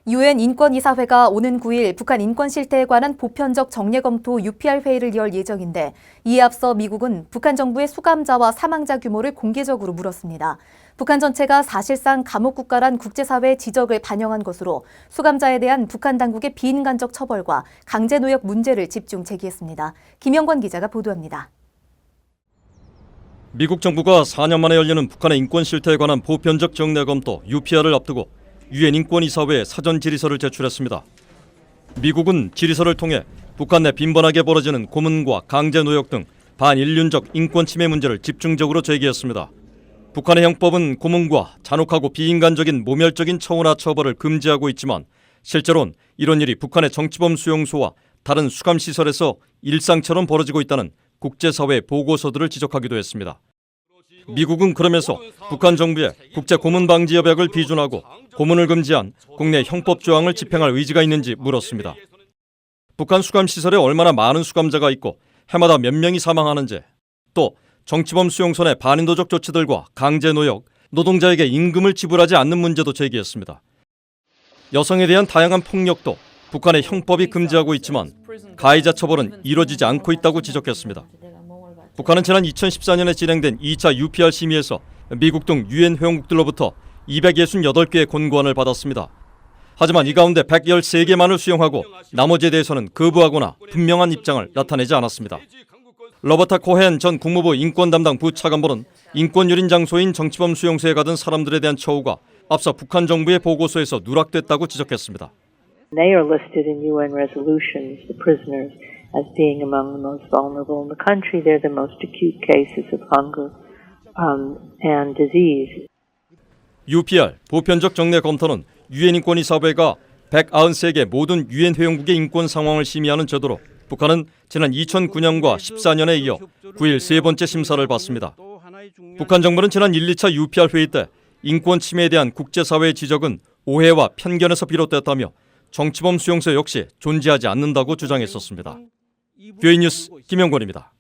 유엔 인권이사회가 오는 9일 북한 인권 실태에 관한 보편적 정례 검토 UPR 회의를 열 예정인데 이에 앞서 미국은 북한 정부의 수감자와 사망자 규모를 공개적으로 물었습니다. 북한 전체가 사실상 감옥 국가란 국제사회의 지적을 반영한 것으로 수감자에 대한 북한 당국의 비인간적 처벌과 강제노역 문제를 집중 제기했습니다. 김영권 기자가 보도합니다. 미국 정부가 4년 만에 열리는 북한의 인권 실태에 관한 보편적 정례 검토 UPR을 앞두고 유엔 인권이사회에 사전 질의서를 제출했습니다. 미국은 질의서를 통해 북한 내 빈번하게 벌어지는 고문과 강제 노역 등 반인륜적 인권 침해 문제를 집중적으로 제기했습니다. 북한의 형법은 고문과 잔혹하고 비인간적인 모멸적인 처우나 처벌을 금지하고 있지만 실제로는 이런 일이 북한의 정치범 수용소와 다른 수감시설에서 일상처럼 벌어지고 있다는 국제사회 보고서들을 지적하기도 했습니다. 미국은 그러면서 북한 정부에 국제고문방지협약을 비준하고 고문을 금지한 국내 형법 조항을 집행할 의지가 있는지 물었습니다. 북한 수감시설에 얼마나 많은 수감자가 있고 해마다 몇 명이 사망하는지, 또 정치범 수용소 내 반인도적 조치들과 강제노역, 노동자에게 임금을 지불하지 않는 문제도 제기했습니다. 여성에 대한 다양한 폭력도 북한의 형법이 금지하고 있지만 가해자 처벌은 이루어지지 않고 있다고 지적했습니다. 북한은 지난 2014년에 진행된 2차 UPR 심의에서 미국 등 유엔 회원국들로부터 268개의 권고안을 받았습니다. 하지만 이 가운데 113개만을 수용하고 나머지에 대해서는 거부하거나 분명한 입장을 나타내지 않았습니다. 로버타 코헨 전 국무부 인권 담당 부차관보는 인권 유린 장소인 정치범 수용소에 가던 사람들에 대한 처우가 앞서 북한 정부의 보고서에서 누락됐다고 지적했습니다. They are listed in UN resolutions, the prisoners, as being among the most vulnerable in the country. They're the most acute cases of hunger and disease. UPR 보편적 정례 검토는 유엔 인권이사회가 193개 모든 유엔 회원국의 인권 상황을 심의하는 제도로 북한은 지난 2009년과 14년에 이어 9일 세 번째 심사를 받습니다. 북한 정부는 지난 1, 2차 UPR 회의 때 인권 침해에 대한 국제사회의 지적은 오해와 편견에서 비롯됐다며 정치범 수용소 역시 존재하지 않는다고 주장했었습니다. 뷰이 뉴스 김영권입니다.